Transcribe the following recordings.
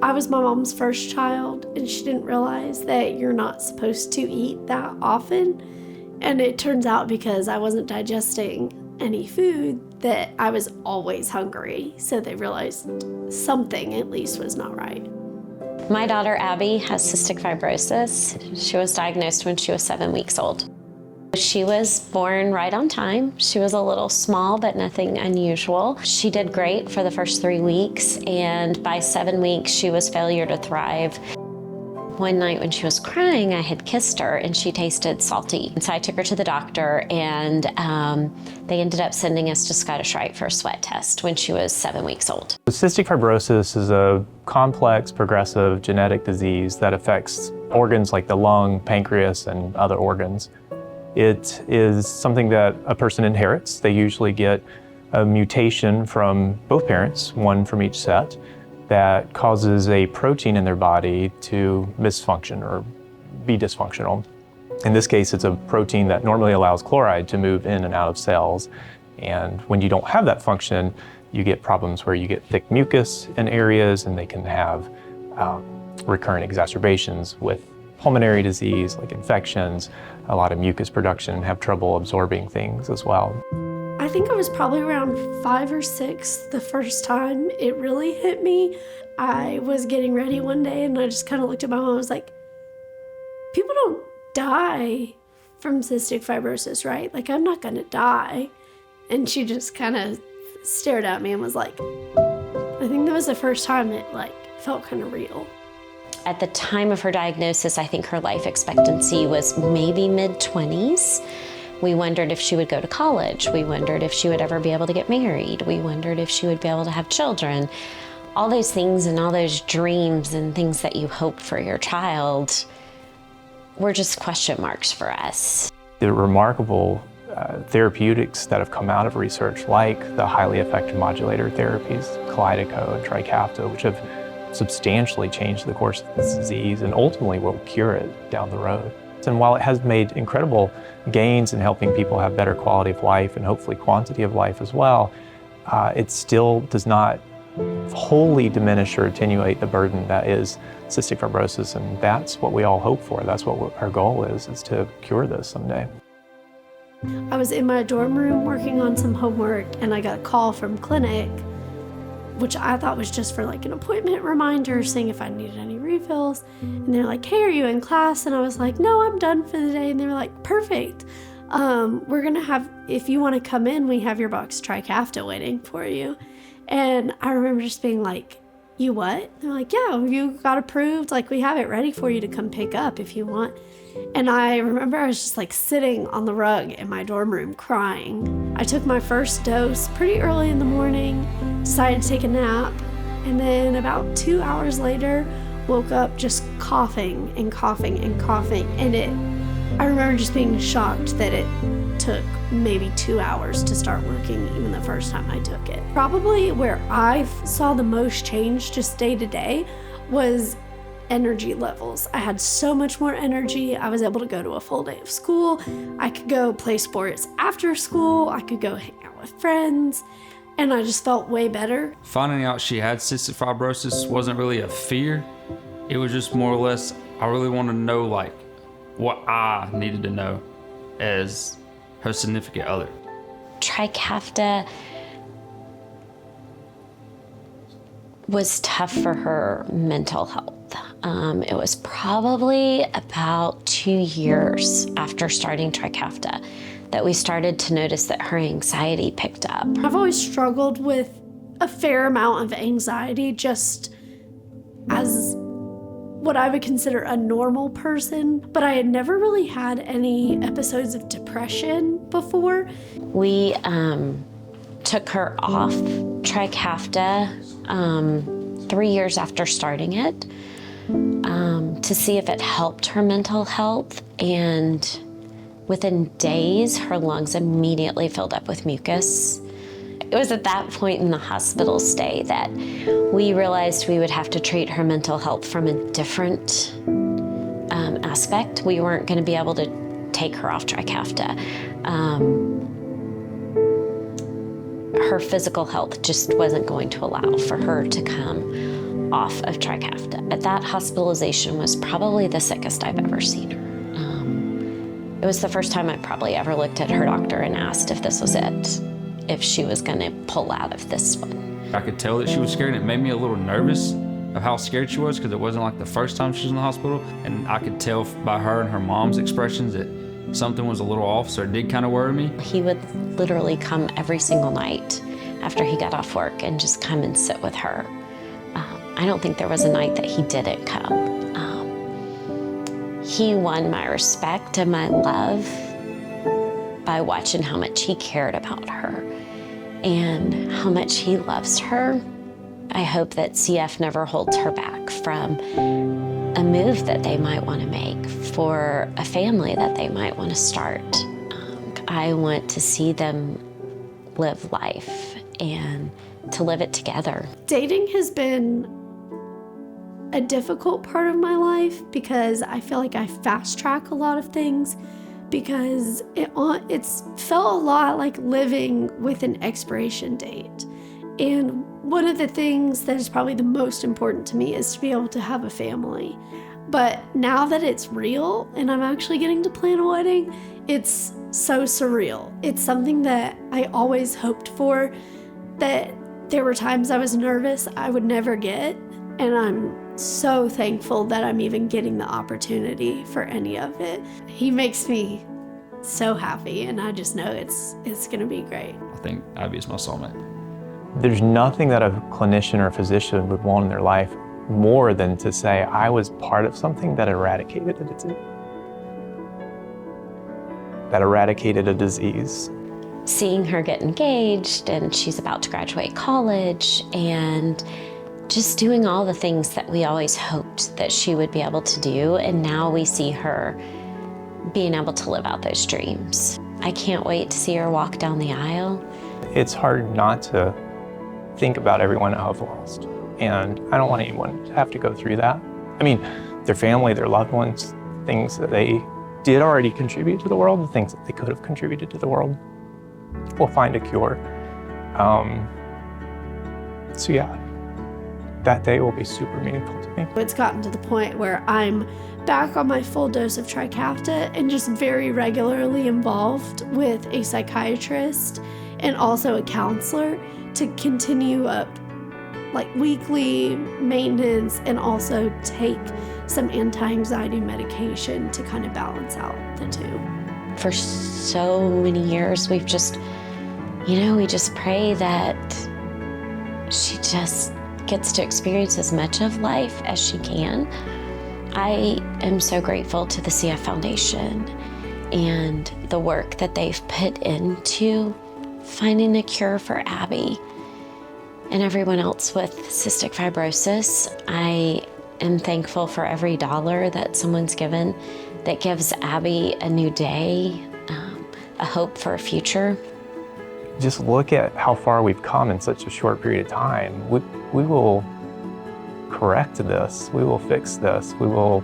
I was my mom's first child, and she didn't realize that you're not supposed to eat that often. And it turns out because I wasn't digesting any food that I was always hungry. So they realized something at least was not right. My daughter Abby has cystic fibrosis. She was diagnosed when she was 7 weeks old. She was born right on time. She was a little small, but nothing unusual. She did great for the first 3 weeks, and by 7 weeks, she was failure to thrive. One night when she was crying, I had kissed her and she tasted salty. And so I took her to the doctor, and they ended up sending us to Scottish Rite for a sweat test when she was 7 weeks old. Cystic fibrosis is a complex, progressive genetic disease that affects organs like the lung, pancreas, and other organs. It is something that a person inherits. They usually get a mutation from both parents, one from each set, that causes a protein in their body to misfunction or be dysfunctional. In this case, it's a protein that normally allows chloride to move in and out of cells. And when you don't have that function, you get problems where you get thick mucus in areas, and they can have recurrent exacerbations with pulmonary disease like infections, a lot of mucus production, and have trouble absorbing things as well. I think I was probably around 5 or 6 the first time it really hit me. I was getting ready one day and I just kind of looked at my mom and was like, people don't die from cystic fibrosis, right? Like, I'm not gonna die. And she just kind of stared at me and was like, I think that was the first time it felt kind of real. At the time of her diagnosis, I think her life expectancy was maybe mid-20s. We wondered if she would go to college. We wondered if she would ever be able to get married. We wondered if she would be able to have children. All those things and all those dreams and things that you hope for your child were just question marks for us. The remarkable therapeutics that have come out of research, like the highly effective modulator therapies, Kalydeco and Trikafta, which have substantially changed the course of this disease and ultimately will cure it down the road. And while it has made incredible gains in helping people have better quality of life and hopefully quantity of life as well, it still does not wholly diminish or attenuate the burden that is cystic fibrosis, and that's what we all hope for. That's what our goal is to cure this someday. I was in my dorm room working on some homework, and I got a call from clinic, which I thought was just for an appointment reminder, seeing if I needed any refills. And they're like, hey, are you in class? And I was like, no, I'm done for the day. And they were like, perfect. We're gonna have, if you wanna come in, we have your box Trikafta waiting for you. And I remember just being like, you what? They're like, yeah, you got approved. We have it ready for you to come pick up if you want. And I remember I was just sitting on the rug in my dorm room crying. I took my first dose pretty early in the morning, decided to take a nap, and then about 2 hours later, woke up just coughing and coughing and coughing. And I remember just being shocked that it took maybe 2 hours to start working even the first time I took it. Probably where I saw the most change just day to day was energy levels. I had so much more energy. I was able to go to a full day of school. I could go play sports after school. I could go hang out with friends, and I just felt way better. Finding out she had cystic fibrosis wasn't really a fear. It was just more or less, I really wanted to know what I needed to know as her significant other. Trikafta was tough for her mental health. It was probably about 2 years after starting Trikafta that we started to notice that her anxiety picked up. I've always struggled with a fair amount of anxiety, just as what I would consider a normal person, but I had never really had any episodes of depression before. We took her off Trikafta 3 years after starting it to see if it helped her mental health, and within days, her lungs immediately filled up with mucus. It was at that point in the hospital stay that we realized we would have to treat her mental health from a different aspect. We weren't going to be able to take her off Trikafta. Her physical health just wasn't going to allow for her to come off of Trikafta. That hospitalization was probably the sickest I've ever seen her. It was the first time I probably ever looked at her doctor and asked if this was it, if she was gonna pull out of this one. I could tell that she was scared, and it made me a little nervous of how scared she was, because it wasn't like the first time she was in the hospital, and I could tell by her and her mom's expressions that something was a little off, so it did kind of worry me. He would literally come every single night after he got off work and just come and sit with her. I don't think there was a night that he didn't come. He won my respect and my love by watching how much he cared about her and how much he loves her. I hope that CF never holds her back from a move that they might want to make, for a family that they might want to start. I want to see them live life and to live it together. Dating has been a difficult part of my life because I feel like I fast track a lot of things, because it's felt a lot like living with an expiration date. And one of the things that is probably the most important to me is to be able to have a family. But now that it's real and I'm actually getting to plan a wedding, it's so surreal. It's something that I always hoped for, that there were times I was nervous I would never get. And I'm so thankful that I'm even getting the opportunity for any of it. He makes me so happy, and I just know it's gonna be great. I think Abby is my soulmate. There's nothing that a clinician or a physician would want in their life more than to say, I was part of something that eradicated it. That eradicated a disease. Seeing her get engaged, and she's about to graduate college, and just doing all the things that we always hoped that she would be able to do, and now we see her being able to live out those dreams. I can't wait to see her walk down the aisle. It's hard not to think about everyone I've lost, and I don't want anyone to have to go through that. I mean, their family, their loved ones, things that they did already contribute to the world, the things that they could have contributed to the world, will find a cure. So yeah, that day will be super meaningful to me. It's gotten to the point where I'm back on my full dose of Trikafta and just very regularly involved with a psychiatrist and also a counselor to continue up like weekly maintenance, and also take some anti-anxiety medication to kind of balance out the two. For so many years, we've just, we just pray that she just gets to experience as much of life as she can. I am so grateful to the CF Foundation and the work that they've put into finding a cure for Abby and everyone else with cystic fibrosis. I am thankful for every dollar that someone's given that gives Abby a new day, a hope for a future. Just look at how far we've come in such a short period of time. We will correct this. We will fix this. We will,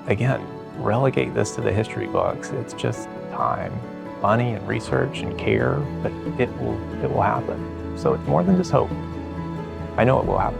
again, relegate this to the history books. It's just time, money and research and care, but it will happen. So it's more than just hope. I know it will happen.